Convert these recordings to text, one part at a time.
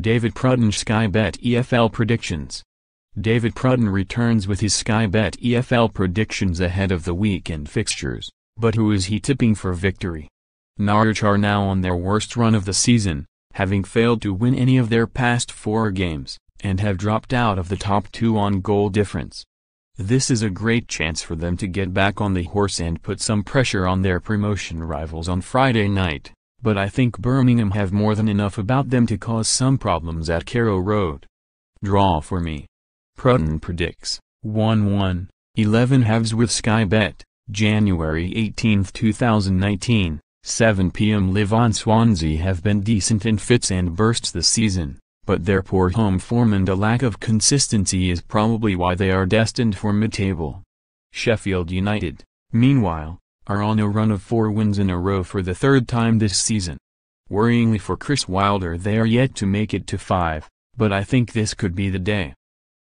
David Prutton Sky Bet EFL predictions. David Prutton returns with his Sky Bet EFL predictions ahead of the weekend fixtures, but who is he tipping for victory? Norwich are now on their worst run of the season, having failed to win any of their past 4 games, and have dropped out of the top 2 on goal difference. This is a great chance for them to get back on the horse and put some pressure on their promotion rivals on Friday night, but I think Birmingham have more than enough about them to cause some problems at Carrow Road. Draw for me. Prutton predicts 1-1, 11 halves with Sky Bet, January 18, 2019, 7 p.m. Live on. Swansea have been decent in fits and bursts this season, but their poor home form and a lack of consistency is probably why they are destined for mid-table. Sheffield United, meanwhile, are on a run of 4 wins in a row for the 3rd time this season. Worryingly for Chris Wilder, they are yet to make it to 5, but I think this could be the day.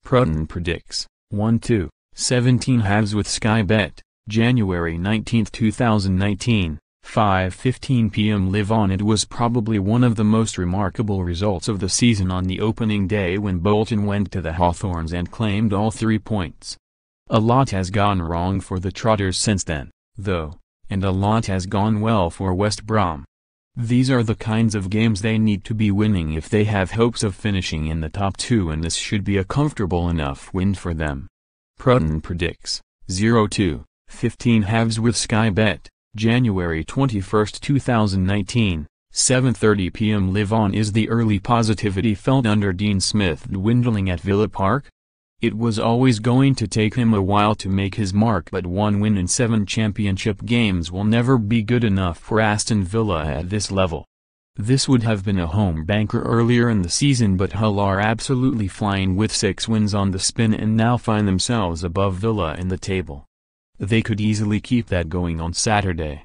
Prutton predicts 1-2, 17 halves with Sky Bet, January 19, 2019, 5:15 p.m. Live on. It was probably one of the most remarkable results of the season on the opening day when Bolton went to the Hawthorns and claimed all 3 points. A lot has gone wrong for the Trotters since then, though, and a lot has gone well for West Brom. These are the kinds of games they need to be winning if they have hopes of finishing in the top 2, and this should be a comfortable enough win for them. Prutton predicts 0-2, 15 halves with Sky Bet, January 21, 2019, 7:30 p.m. Live on. Is the early positivity felt under Dean Smith dwindling at Villa Park? It was always going to take him a while to make his mark, but 1 win in 7 championship games will never be good enough for Aston Villa at this level. This would have been a home banker earlier in the season, but Hull are absolutely flying with 6 wins on the spin and now find themselves above Villa in the table. They could easily keep that going on Saturday.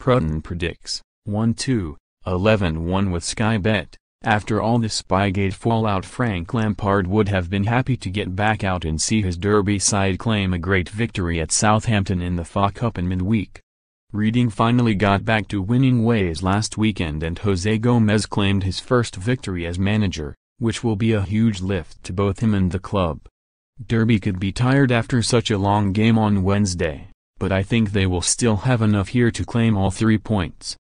Prutton predicts 1-2, 11-1 with Sky Bet. After all the Spygate fallout, Frank Lampard would have been happy to get back out and see his Derby side claim a great victory at Southampton in the FA Cup in midweek. Reading finally got back to winning ways last weekend, and Jose Gomez claimed his first victory as manager, which will be a huge lift to both him and the club. Derby could be tired after such a long game on Wednesday, but I think they will still have enough here to claim all 3 points.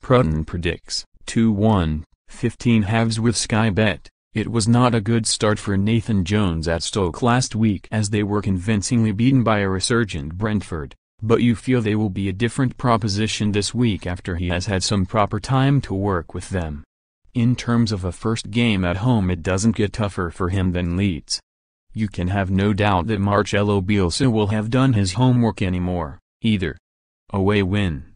Prutton predicts 2-1, 15 halves with Sky Bet. It was not a good start for Nathan Jones at Stoke last week, as they were convincingly beaten by a resurgent Brentford, but you feel they will be a different proposition this week after he has had some proper time to work with them. In terms of a first game at home, it doesn't get tougher for him than Leeds. You can have no doubt that Marcelo Bielsa will have done his homework anymore, either. Away win.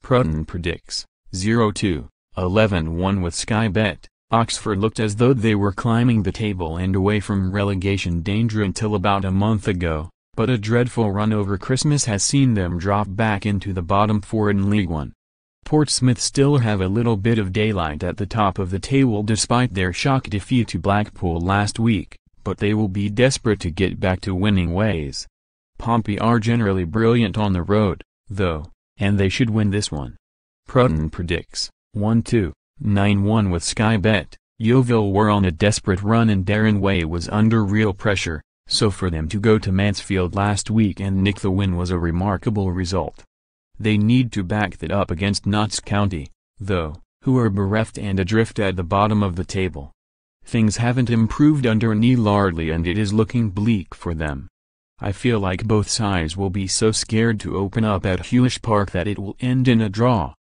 Prutton predicts 0-2, 11-1 with Sky Bet. Oxford looked as though they were climbing the table and away from relegation danger until about a month ago, but a dreadful run over Christmas has seen them drop back into the bottom 4 in League One. Portsmouth still have a little bit of daylight at the top of the table despite their shock defeat to Blackpool last week, but they will be desperate to get back to winning ways. Pompey are generally brilliant on the road, though, and they should win this one. Prutton predicts 1-2, 9-1 with Sky Bet. Yeovil were on a desperate run and Darren Way was under real pressure, so for them to go to Mansfield last week and nick the win was a remarkable result. They need to back that up against Notts County, though, who are bereft and adrift at the bottom of the table. Things haven't improved under Neil Ardley and it is looking bleak for them. I feel like both sides will be so scared to open up at Huish Park that it will end in a draw.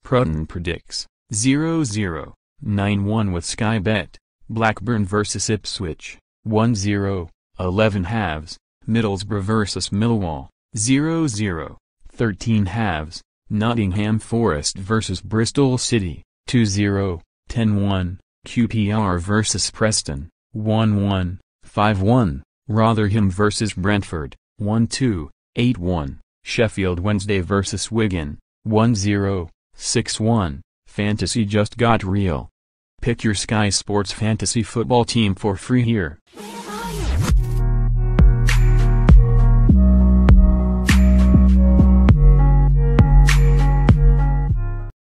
Prutton predicts 0-0, 9-1 with Sky Bet. Blackburn vs Ipswich, 1-0, 11 halves. Middlesbrough vs Millwall, 0-0, 13 halves. Nottingham Forest vs Bristol City, 2-0, 10-1. QPR vs Preston, 1-1, 5-1. Rotherham vs Brentford, 1-2, 8-1. Sheffield Wednesday vs Wigan, 1-0, 6-1. Fantasy just got real. Pick your Sky Sports fantasy football team for free here.